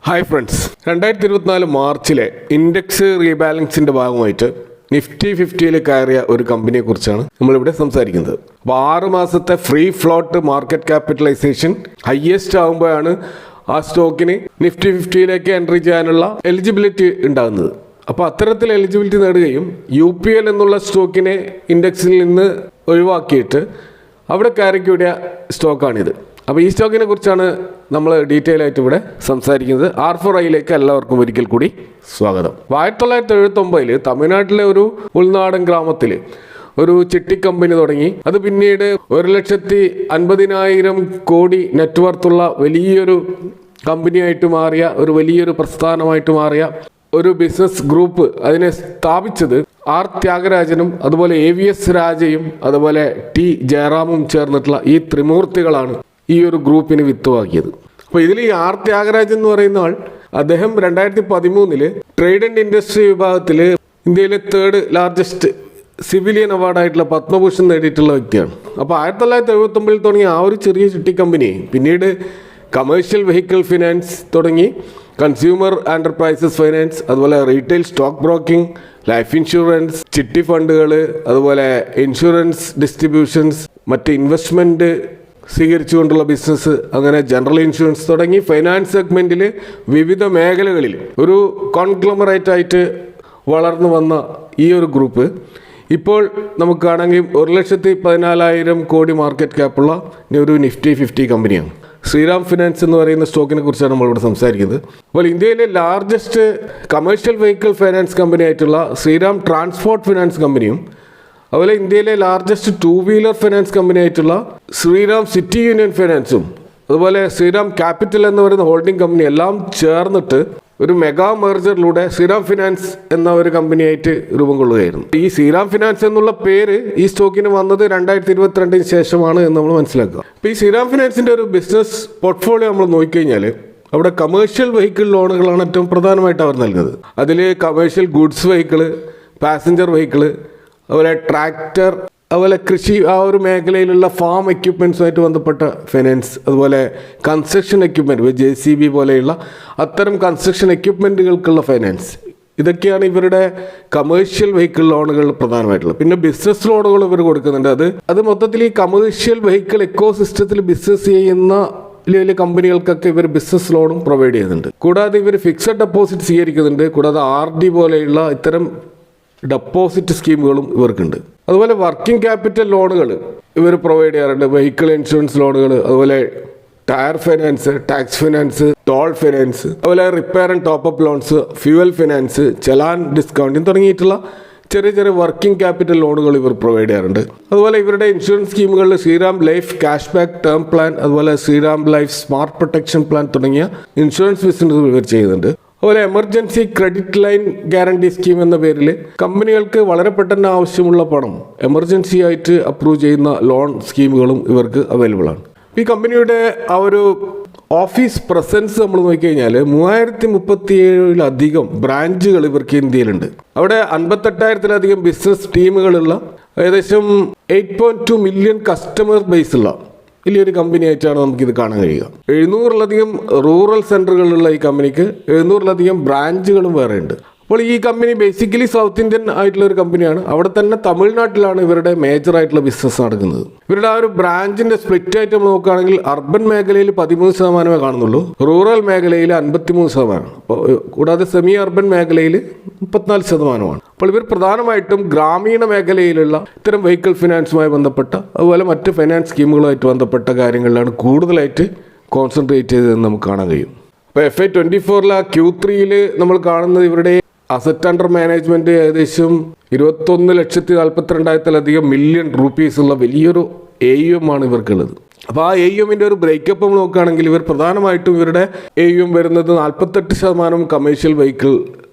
Hi friends, 2024 മാർച്ചിലെ index റീബാലൻസിൻ്റെ ഭാഗമായിട്ട് Nifty 50 കയറിയ ഒരു കമ്പനിയെ കുറിച്ചാണ് നമ്മളിവിടെ സംസാരിക്കുന്നത്. അപ്പോൾ 6 മാസത്തെ free float market capitalization highest ആകുമ്പോഴാണ് ആ സ്റ്റോക്കിന് നിഫ്റ്റി 50 എൻട്രി ചെയ്യാനുള്ള എലിജിബിലിറ്റി ഉണ്ടാകുന്നത്. അപ്പോൾ അത്തരത്തിൽ എലിജിബിലിറ്റി നേടുകയും UPL എന്നുള്ള സ്റ്റോക്കിനെ ഇൻഡെക്സിൽ നിന്ന് ഒഴിവാക്കിയിട്ട് അവിടെ കയറി കൂടിയ സ്റ്റോക്കാണിത്. അപ്പോൾ ഈ സ്റ്റോക്കിനെ കുറിച്ചാണ് നമ്മൾ ഡീറ്റെയിൽ ആയിട്ട് ഇവിടെ സംസാരിക്കുന്നത്. R4iയിലേക്ക് എല്ലാവർക്കും ഒരിക്കൽ കൂടി സ്വാഗതം. 1979 തമിഴ്നാട്ടിലെ ഒരു ഉൾനാടൻ ഗ്രാമത്തിൽ ഒരു ചിട്ടി കമ്പനി തുടങ്ങി. അത് പിന്നീട് 1,50,000 കോടി നെറ്റ്വർത്തുള്ള വലിയൊരു കമ്പനിയായിട്ട് മാറിയ, ഒരു വലിയൊരു പ്രസ്ഥാനമായിട്ട് മാറിയ ഒരു ബിസിനസ് ഗ്രൂപ്പ്. അതിനെ സ്ഥാപിച്ചത് R ത്യാഗരാജനും അതുപോലെ AVS രാജയും അതുപോലെ T ജയറാമും ചേർന്നിട്ടുള്ള ഈ ത്രിമൂർത്തികളാണ് ഈ ഒരു ഗ്രൂപ്പിന് വിത്തുവാക്കിയത്. അപ്പോൾ ഇതിൽ ഈ R ത്യാഗരാജൻ എന്ന് പറയുന്ന ആൾ, അദ്ദേഹം 2013 ട്രേഡ് ആൻഡ് ഇൻഡസ്ട്രി വിഭാഗത്തിൽ ഇന്ത്യയിലെ 3rd ലാർജസ്റ്റ് സിവിലിയൻ അവാർഡായിട്ടുള്ള പത്മഭൂഷൺ നേടിയിട്ടുള്ള വ്യക്തിയാണ്. അപ്പോൾ 1979 തുടങ്ങിയ ആ ഒരു ചെറിയ ചിട്ടി കമ്പനി പിന്നീട് കമേഴ്ഷ്യൽ വെഹിക്കിൾ ഫിനാൻസ് തുടങ്ങി, കൺസ്യൂമർ എൻ്റർപ്രൈസസ് ഫൈനാൻസ്, അതുപോലെ retail stock broking, life insurance, ചിട്ടി ഫണ്ടുകൾ, അതുപോലെ ഇൻഷുറൻസ് ഡിസ്ട്രിബ്യൂഷൻസ്, മറ്റ് ഇൻവെസ്റ്റ്മെൻറ്റ് സ്വീകരിച്ചുകൊണ്ടുള്ള ബിസിനസ്, അങ്ങനെ ജനറൽ ഇൻഷുറൻസ് തുടങ്ങി ഫൈനാൻസ് സെഗ്മെൻറ്റിൽ വിവിധ മേഖലകളിൽ ഒരു കോൺഗ്ലോമറേറ്റ് ആയിട്ട് വളർന്നു വന്ന ഈ ഒരു ഗ്രൂപ്പ് ഇപ്പോൾ നമുക്കാണെങ്കിൽ 1,14,000 കോടി മാർക്കറ്റ് ക്യാപ്പുള്ള ഒരു നിഫ്റ്റി 50 കമ്പനിയാണ്. ശ്രീറാം ഫിനാൻസ് എന്ന് പറയുന്ന സ്റ്റോക്കിനെ കുറിച്ചാണ് നമ്മളിവിടെ സംസാരിക്കുന്നത്. അപ്പോൾ ഇന്ത്യയിലെ largest commercial vehicle finance company ആയിട്ടുള്ള ശ്രീറാം ട്രാൻസ്പോർട്ട് ഫിനാൻസ് കമ്പനിയും, അതുപോലെ ഇന്ത്യയിലെ ലാർജസ്റ്റ് 2 വീലർ ഫിനാൻസ് കമ്പനി ആയിട്ടുള്ള ശ്രീറാം സിറ്റി യൂണിയൻ ഫിനാൻസും, അതുപോലെ ശ്രീറാം ക്യാപിറ്റൽ എന്ന് പറയുന്ന ഹോൾഡിംഗ് കമ്പനി എല്ലാം ചേർന്നിട്ട് ഒരു മെഗാ മെർജറിലൂടെ ശ്രീറാം ഫിനാൻസ് എന്ന ഒരു കമ്പനിയായിട്ട് രൂപം കൊള്ളുകയായിരുന്നു. ഈ ശ്രീറാം ഫിനാൻസ് എന്നുള്ള പേര് ഈ സ്റ്റോക്കിന് വന്നത് 2022 ശേഷമാണ് എന്ന് നമ്മൾ മനസ്സിലാക്കുക. അപ്പോൾ ഈ ശ്രീറാം ഫിനാൻസിൻ്റെ ഒരു ബിസിനസ് പോർട്ട്ഫോളിയോ നമ്മൾ നോക്കിക്കഴിഞ്ഞാൽ അവിടെ കമേഴ്ഷ്യൽ വെഹിക്കിൾ ലോണുകളാണ് ഏറ്റവും പ്രധാനമായിട്ട് അവർ നൽകുന്നത്. അതിൽ commercial goods vehicle, passenger vehicle, അതുപോലെ ട്രാക്ടർ, അതുപോലെ കൃഷി ആ ഒരു മേഖലയിലുള്ള ഫാം എക്യുപ്മെൻറ്റ്സുമായിട്ട് ബന്ധപ്പെട്ട ഫിനാൻസ്, അതുപോലെ കൺസ്ട്രക്ഷൻ എക്യുപ്മെൻറ്റ് JCB പോലെയുള്ള അത്തരം കൺസ്ട്രക്ഷൻ എക്യുപ്മെൻറ്റുകൾക്കുള്ള ഫൈനാൻസ്, ഇതൊക്കെയാണ് ഇവരുടെ കമേഴ്ഷ്യൽ വെഹിക്കിൾ ലോണുകൾ പ്രധാനമായിട്ടുള്ളത്. പിന്നെ ബിസിനസ് ലോണുകൾ ഇവർ കൊടുക്കുന്നുണ്ട്. അത് മൊത്തത്തിൽ ഈ കമേഴ്ഷ്യൽ വെഹിക്കിൾ എക്കോ സിസ്റ്റത്തിൽ ബിസിനസ് ചെയ്യുന്ന വലിയ കമ്പനികൾക്കൊക്കെ ഇവർ ബിസിനസ് ലോണും പ്രൊവൈഡ് ചെയ്യുന്നുണ്ട്. കൂടാതെ ഇവർ ഫിക്സഡ് ഡെപ്പോസിറ്റ് സ്വീകരിക്കുന്നുണ്ട്. കൂടാതെ RD പോലെയുള്ള ഇത്തരം ഡെപ്പോസിറ്റ് സ്കീമുകളും ഇവർക്കുണ്ട്. അതുപോലെ വർക്കിംഗ് ക്യാപിറ്റൽ ലോണുകൾ ഇവർ പ്രൊവൈഡ് ചെയ്യാറുണ്ട്. വെഹിക്കിൾ ഇൻഷുറൻസ് ലോണുകൾ, അതുപോലെ tyre finance, tax finance, toll finance, അതുപോലെ repair and top up loans, fuel finance, challan discounting തുടങ്ങിയിട്ടുള്ള ചെറിയ ചെറിയ വർക്കിംഗ് ക്യാപിറ്റൽ ലോണുകൾ ഇവർ പ്രൊവൈഡ് ചെയ്യാറുണ്ട്. അതുപോലെ ഇവരുടെ ഇൻഷുറൻസ് സ്കീമുകളിൽ Shriram life cash back term plan, അതുപോലെ Shriram life smart protection plan തുടങ്ങിയ ഇൻഷുറൻസ് ബിസിനസ് ഇവർ ചെയ്യുന്നുണ്ട്. അതുപോലെ emergency credit line guarantee scheme എന്ന പേരിൽ കമ്പനികൾക്ക് വളരെ പെട്ടെന്ന് ആവശ്യമുള്ള പണം എമർജൻസി ആയിട്ട് അപ്രൂവ് ചെയ്യുന്ന ലോൺ സ്കീമുകളും ഇവർക്ക് അവൈലബിൾ ആണ്. ഈ കമ്പനിയുടെ ആ ഒരു ഓഫീസ് പ്രസൻസ് നമ്മൾ നോക്കിക്കഴിഞ്ഞാൽ 3037 ബ്രാഞ്ചുകൾ ഇവർക്ക് ഇന്ത്യയിലുണ്ട്. അവിടെ 58,000 ബിസിനസ് ടീമുകളുള്ള ഏകദേശം 8.2 മില്യൺ കസ്റ്റമർ ബേസ് ഉള്ള വലിയൊരു കമ്പനിയായിട്ടാണ് നമുക്കിത് കാണാൻ കഴിയുക. 700 റൂറൽ സെൻ്ററുകളുള്ള ഈ കമ്പനിക്ക് 700 ബ്രാഞ്ചുകളും വേറെ ഉണ്ട്. അപ്പോൾ ഈ കമ്പനി ബേസിക്കലി സൗത്ത് ഇന്ത്യൻ ആയിട്ടുള്ള ഒരു കമ്പനിയാണ്. അവിടെ തന്നെ തമിഴ്നാട്ടിലാണ് ഇവരുടെ മേജർ ആയിട്ടുള്ള ബിസിനസ് നടക്കുന്നത്. ഇവരുടെ ആ ഒരു ബ്രാഞ്ചിന്റെ സ്പ്ലിറ്റ് ആയിട്ട് നമ്മൾ നോക്കുകയാണെങ്കിൽ അർബൻ മേഖലയിൽ 13% കാണുന്നുള്ളൂ, റൂറൽ മേഖലയിൽ 53%, കൂടാതെ സെമി അർബൻ മേഖലയിൽ 34%. അപ്പോൾ ഇവർ പ്രധാനമായിട്ടും ഗ്രാമീണ മേഖലയിലുള്ള ഇത്തരം വെഹിക്കിൾ ഫിനാൻസുമായി ബന്ധപ്പെട്ട, അതുപോലെ മറ്റ് ഫൈനാൻസ് സ്കീമുകളുമായിട്ട് ബന്ധപ്പെട്ട കാര്യങ്ങളിലാണ് കൂടുതലായിട്ട് കോൺസെൻട്രേറ്റ് ചെയ്തതെന്ന് നമുക്ക് കാണാൻ കഴിയും. അപ്പോൾ FY24 Q3 നമ്മൾ കാണുന്നത് ഇവരുടെ അസറ്റ് അണ്ടർ മാനേജ്മെൻറ്റ് ഏകദേശം 21,42,000 മില്യൺ റുപ്പീസ് ഉള്ള വലിയൊരു AUM ആണ് ഇവർക്കുള്ളത്. അപ്പോൾ ആ AUMൻ്റെ ഒരു ബ്രേക്കപ്പ് നമ്മൾ നോക്കുകയാണെങ്കിൽ ഇവർ പ്രധാനമായിട്ടും ഇവരുടെ AUM വരുന്നത് 48% കമേഴ്ഷ്യൽ വെഹിക്കിൾ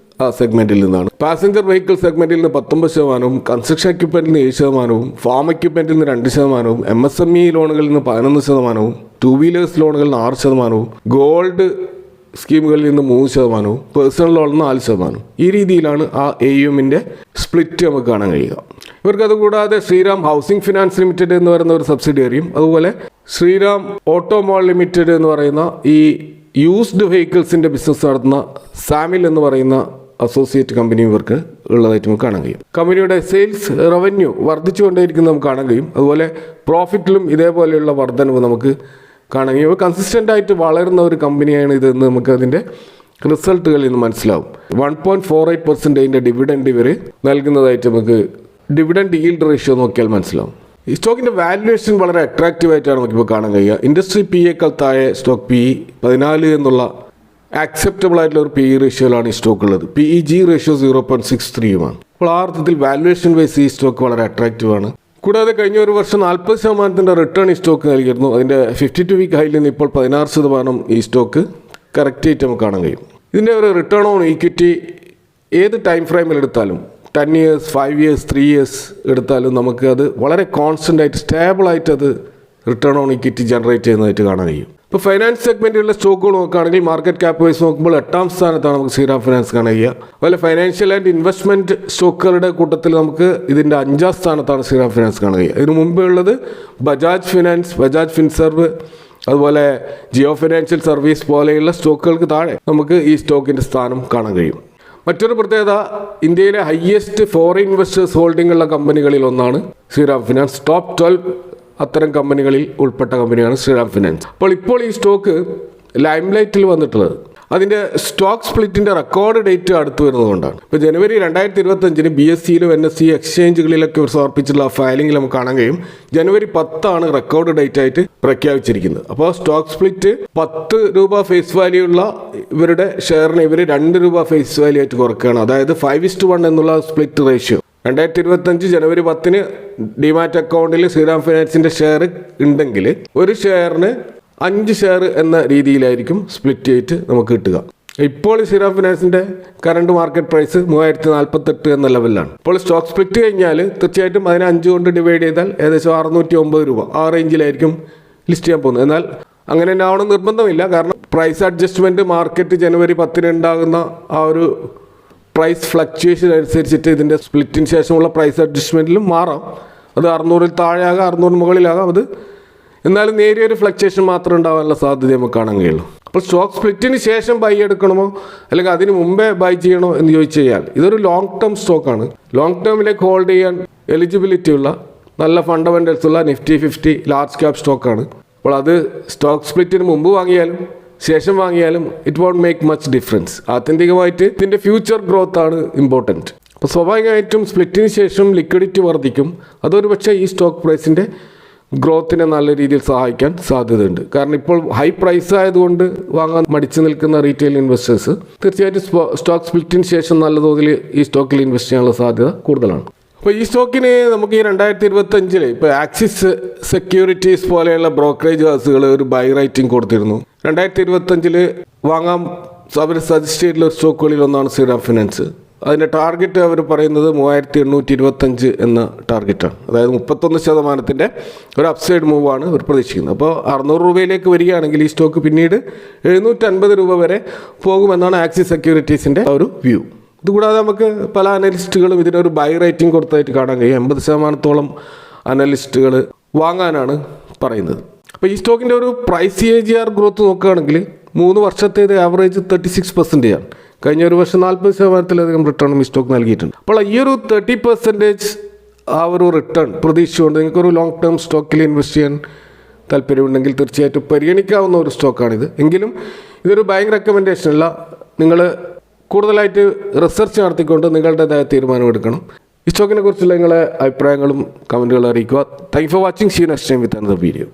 സെഗ്മെൻറ്റിൽ നിന്നാണ്, പാസഞ്ചർ വെഹിക്കിൾ സെഗ്മെൻറ്റിൽ നിന്ന് 19%, കൺസ്ട്രക്ഷൻ എക്യുപ്മെൻറ്റിൽ നിന്ന് 7%, ഫാം എക്യുപ്മെൻറ്റിൽ നിന്ന് 2%, MSME ലോണുകളിൽ നിന്ന് 11%, 2 വീലേഴ്സ് ലോണുകളിൽ നിന്ന് 6%, ഗോൾഡ് സ്കീമുകളിൽ നിന്ന് 3%, പേഴ്സണൽ ലോൺ 4%. ഈ രീതിയിലാണ് ആ AUMൻ്റെ സ്പ്ലിറ്റ് നമുക്ക് കാണാൻ കഴിയുക. ഇവർക്ക് അതുകൂടാതെ ശ്രീറാം ഹൗസിംഗ് ഫിനാൻസ് ലിമിറ്റഡ് എന്ന് പറയുന്ന ഒരു സബ്സിഡിയറിയും, അതുപോലെ ശ്രീറാം ഓട്ടോമോൾ ലിമിറ്റഡ് എന്ന് പറയുന്ന ഈ യൂസ്ഡ് വെഹിക്കിൾസിൻ്റെ ബിസിനസ് നടത്തുന്ന സാമിൽ എന്ന് പറയുന്ന അസോസിയേറ്റ് കമ്പനി ഇവർക്ക് ഉള്ളതായിട്ട് നമുക്ക് കാണാൻ കഴിയും. കമ്പനിയുടെ സെയിൽസ് റവന്യൂ വർദ്ധിച്ചുകൊണ്ടേയിരിക്കുന്നത് നമുക്ക് കാണാൻ കഴിയും. അതുപോലെ പ്രോഫിറ്റിലും ഇതേപോലെയുള്ള വർധനവ് നമുക്ക് കാണാൻ കഴിയും. കൺസിസ്റ്റൻ്റ് ആയിട്ട് വളരുന്ന ഒരു കമ്പനിയാണ് ഇതെന്ന് നമുക്ക് അതിൻ്റെ റിസൾട്ടുകളിൽ നിന്ന് മനസ്സിലാവും. 1.48% ഡിവിഡൻഡ് ഇവർ നൽകുന്നതായിട്ട് നമുക്ക് ഡിവിഡൻഡ് ഈൽഡ് റേഷ്യോ നോക്കിയാൽ മനസ്സിലാവും. ഈ സ്റ്റോക്കിൻ്റെ വാല്യുവേഷൻ വളരെ അട്രാക്റ്റീവ് ആയിട്ടാണ് നമുക്കിപ്പോൾ കാണാൻ കഴിയുക. ഇൻഡസ്ട്രി PEയേക്കാൾ താഴെ സ്റ്റോക്ക് PE 14 എന്നുള്ള ആക്സെപ്റ്റബിൾ ആയിട്ടുള്ള ഒരു PE റേഷ്യോയിലാണ് ഈ സ്റ്റോക്ക് ഉള്ളത്. PEG റേഷ്യോ 0.63 അപ്പോൾ ആ അർത്ഥത്തിൽ വാല്യുവേഷൻ വൈസ് ഈ സ്റ്റോക്ക് വളരെ അട്രാക്റ്റീവ് ആണ്. കൂടാതെ കഴിഞ്ഞ ഒരു വർഷം 40% റിട്ടേൺ ഈ സ്റ്റോക്ക് നൽകിയിരുന്നു. അതിൻ്റെ 52 വീക്ക് ഹൈയിൽ നിന്ന് ഇപ്പോൾ 16% ഈ സ്റ്റോക്ക് കറക്റ്റ് ആയിട്ട് നമുക്ക് കാണാൻ കഴിയും. ഇതിൻ്റെ ഒരു റിട്ടേൺ ഓൺ ഈക്വിറ്റി ഏത് ടൈം ഫ്രെയിമിൽ എടുത്താലും 10 years, 5 years, 3 years എടുത്താലും നമുക്ക് അത് വളരെ കോൺസ്റ്റൻ്റ് ആയിട്ട് സ്റ്റേബിളായിട്ട് അത് റിട്ടേൺ ഓൺ ഇക്വിറ്റി ജനറേറ്റ് ചെയ്യുന്നതായിട്ട് കാണാൻ കഴിയും. ഇപ്പോൾ ഫൈനാൻസ് സെഗ്മെൻറ്റിലുള്ള സ്റ്റോക്കുകൾ നോക്കുകയാണെങ്കിൽ മാർക്കറ്റ് ക്യാപ്പ് വൈസ് നോക്കുമ്പോൾ 8ാം സ്ഥാനത്താണ് നമുക്ക് ശ്രീറാം ഫിനാൻസ് കാണാൻ കഴിയുക. അതുപോലെ ഫൈനാൻഷ്യൽ ആൻഡ് ഇൻവെസ്റ്റ്മെൻറ്റ് സ്റ്റോക്കുകളുടെ കൂട്ടത്തിൽ നമുക്ക് ഇതിൻ്റെ 5ാം സ്ഥാനത്താണ് ശ്രീറാം ഫിനാൻസ് കാണാൻ കഴിയുക. ഇതിനു മുമ്പേ ഉള്ളത് ബജാജ് ഫിനാൻസ്, ബജാജ് ഫിൻസർവ്, അതുപോലെ ജിയോ ഫിനാൻഷ്യൽ സർവീസ് പോലെയുള്ള സ്റ്റോക്കുകൾക്ക് താഴെ നമുക്ക് ഈ സ്റ്റോക്കിൻ്റെ സ്ഥാനം കാണാൻ കഴിയും. മറ്റൊരു പ്രത്യേകത, ഇന്ത്യയിലെ ഹയസ്റ്റ് ഫോറിൻ ഇൻവെസ്റ്റേഴ്സ് ഹോൾഡിംഗ് ഉള്ള കമ്പനികളിൽ ഒന്നാണ് ശ്രീറാം ഫിനാൻസ്. ടോപ്പ് 12 അത്തരം കമ്പനികളിൽ ഉൾപ്പെട്ട കമ്പനിയാണ് ശ്രീറാം ഫിനാൻസ്. ഇപ്പോൾ ഈ സ്റ്റോക്ക് ലൈംലൈറ്റിൽ വന്നിട്ടുള്ളത് അതിൻ്റെ സ്റ്റോക്ക് സ്പ്ലിറ്റിൻ്റെ റെക്കോർഡ് ഡേറ്റ് അടുത്ത് വരുന്നതുകൊണ്ടാണ്. ഇപ്പോൾ ജനുവരി 2025 BSEയിലും NSE എക്സ്ചേഞ്ചുകളിലൊക്കെ സമർപ്പിച്ചിട്ടുള്ള ഫയലിംഗിൽ നമുക്ക് കാണാൻ കഴിയും. ജനുവരി 10 റെക്കോർഡ് ഡേറ്റ് ആയിട്ട് പ്രഖ്യാപിച്ചിരിക്കുന്നത്. അപ്പോൾ സ്റ്റോക്ക് സ്പ്ലിറ്റ് 10 രൂപ ഫേസ് വാല്യൂ ഉള്ള ഇവരുടെ ഷെയറിന് ഇവർ 2 രൂപ ഫേസ് വാല്യൂ ആയിട്ട് കുറയ്ക്കുകയാണ്. അതായത് 5:1 എന്നുള്ള സ്പ്ലിറ്റ് റേഷ്യോ 2025 ജനുവരി 10 ഡിമാറ്റ് അക്കൗണ്ടിൽ ശ്രീറാം ഫിനാൻസിൻ്റെ ഷെയർ ഉണ്ടെങ്കിൽ ഒരു ഷെയറിന് 5 ഷെയർ എന്ന രീതിയിലായിരിക്കും സ്പ്ലിറ്റ് ചെയ്തിട്ട് നമുക്ക് കിട്ടുക. ഇപ്പോൾ ശ്രീറാം ഫിനാൻസിൻ്റെ കറണ്ട് മാർക്കറ്റ് പ്രൈസ് 3048 എന്ന ലെവലിലാണ്. ഇപ്പോൾ സ്റ്റോക്ക് സ്പ്ലിറ്റ് കഴിഞ്ഞാൽ തീർച്ചയായിട്ടും അതിനെ 5 കൊണ്ട് ഡിവൈഡ് ചെയ്താൽ ഏകദേശം 609 രൂപ ആ റേഞ്ചിലായിരിക്കും ലിസ്റ്റ് ചെയ്യാൻ പോകുന്നത്. എന്നാൽ അങ്ങനെ തന്നെ ആവണം നിർബന്ധമില്ല. കാരണം പ്രൈസ് അഡ്ജസ്റ്റ്മെൻറ്റ് മാർക്കറ്റ് ജനുവരി 10 ഉണ്ടാകുന്ന ആ ഒരു പ്രൈസ് ഫ്ലക്ച്വേഷൻ അനുസരിച്ചിട്ട് ഇതിൻ്റെ സ്പ്ലിറ്റിന് ശേഷമുള്ള പ്രൈസ് അഡ്ജസ്റ്റ്മെൻറ്റിലും മാറാം. അത് 600 താഴെയാകാം, 600 മുകളിലാകാം. അത് എന്നാലും നേരിയൊരു ഫ്ലക്ച്വേഷൻ മാത്രം ഉണ്ടാകാനുള്ള സാധ്യത നമുക്ക് കാണാൻ കഴിയുള്ളൂ. അപ്പോൾ സ്റ്റോക്ക് സ്പ്ലിറ്റിന് ശേഷം ബൈ എടുക്കണമോ അല്ലെങ്കിൽ അതിന് മുമ്പേ ബൈ ചെയ്യണോ എന്ന് ചോദിച്ചു കഴിഞ്ഞാൽ ഇതൊരു ലോങ് ടേം സ്റ്റോക്കാണ്. ലോങ് ടേമിലേക്ക് ഹോൾഡ് ചെയ്യാൻ എലിജിബിലിറ്റി ഉള്ള നല്ല ഫണ്ടമെൻ്റൽസ് ഉള്ള നിഫ്റ്റി 50 ലാർജ് ക്യാപ് സ്റ്റോക്കാണ്. അപ്പോൾ അത് സ്റ്റോക്ക് സ്പ്ലിറ്റിന് മുമ്പ് വാങ്ങിയാലും ശേഷം വാങ്ങിയാലും it won't make much difference. ആത്യന്തികമായിട്ട് ഇതിൻ്റെ ഫ്യൂച്ചർ ഗ്രോത്ത് ആണ് ഇമ്പോർട്ടൻറ്റ്. അപ്പോൾ സ്വാഭാവികമായിട്ടും സ്പ്ലിറ്റിന് ശേഷം ലിക്വിഡിറ്റി വർദ്ധിക്കും. അതൊരു പക്ഷേ ഈ സ്റ്റോക്ക് പ്രൈസിൻ്റെ ഗ്രോത്തിനെ നല്ല രീതിയിൽ സഹായിക്കാൻ സാധ്യതയുണ്ട്. കാരണം ഇപ്പോൾ ഹൈ പ്രൈസ് ആയതുകൊണ്ട് വാങ്ങാൻ മടിച്ചു നിൽക്കുന്ന റീറ്റെയിൽ ഇൻവെസ്റ്റേഴ്സ് തീർച്ചയായിട്ടും സ്റ്റോക്ക് സ്പ്ലിറ്റിന് ശേഷം നല്ല തോതിൽ ഈ സ്റ്റോക്കിൽ ഇൻവെസ്റ്റ് ചെയ്യാനുള്ള സാധ്യത കൂടുതലാണ്. അപ്പോൾ ഈ സ്റ്റോക്കിന് നമുക്ക് ഈ 2025 ഇപ്പോൾ ആക്സിസ് സെക്യൂരിറ്റീസ് പോലെയുള്ള ബ്രോക്കറേജ് ഹൗസുകൾ ഒരു ബൈ റേറ്റിംഗ് കൊടുത്തിരുന്നു. 2025 വാങ്ങാൻ അവർ സജസ്റ്റ് ചെയ്തിട്ടുള്ള സ്റ്റോക്കുകളിൽ ഒന്നാണ് ശ്രീറാം ഫിനാൻസ്. അതിൻ്റെ ടാർഗറ്റ് അവർ പറയുന്നത് 3825 എന്ന ടാർഗറ്റാണ്. അതായത് 31% ഒരു അപ്സൈഡ് മൂവാണ് അവർ പ്രതീക്ഷിക്കുന്നത്. അപ്പോൾ 600 രൂപയിലേക്ക് വരികയാണെങ്കിൽ ഈ സ്റ്റോക്ക് പിന്നീട് 750 രൂപ വരെ പോകുമെന്നാണ് ആക്സിസ് സെക്യൂരിറ്റീസിൻ്റെ ഒരു വ്യൂ. ഇതുകൂടാതെ നമുക്ക് പല അനലിസ്റ്റുകളും ഇതിനൊരു ബൈ റേറ്റിംഗ് കൊടുത്തായിട്ട് കാണാൻ കഴിയും. 80% അനലിസ്റ്റുകൾ വാങ്ങാനാണ് പറയുന്നത്. അപ്പോൾ ഈ സ്റ്റോക്കിൻ്റെ ഒരു പ്രൈസ് AGR ഗ്രോത്ത് നോക്കുകയാണെങ്കിൽ 3 വർഷത്തേത് ആവറേജ് 36% ആണ്. കഴിഞ്ഞ ഒരു വർഷം 40%-ലധികം റിട്ടേണും ഈ സ്റ്റോക്ക് നൽകിയിട്ടുണ്ട്. അപ്പോൾ ഈ ഒരു 30% ആ ഒരു റിട്ടേൺ പ്രതീക്ഷിച്ചുകൊണ്ട് നിങ്ങൾക്കൊരു ലോങ് ടേം സ്റ്റോക്കിൽ ഇൻവെസ്റ്റ് ചെയ്യാൻ താല്പര്യമുണ്ടെങ്കിൽ തീർച്ചയായിട്ടും പരിഗണിക്കാവുന്ന ഒരു സ്റ്റോക്കാണിത്. എങ്കിലും ഇതൊരു ബാങ്ക് റെക്കമെൻഡേഷൻ അല്ല. നിങ്ങൾ കൂടുതലായിട്ട് റിസർച്ച് നടത്തിക്കൊണ്ട് നിങ്ങളുടേതായ തീരുമാനം എടുക്കണം. ഈ സ്റ്റോക്കിനെ കുറിച്ചുള്ള നിങ്ങളുടെ അഭിപ്രായങ്ങളും കമൻറ്റുകളും അറിയിക്കുക. Thank you for watching. See you next time with another video.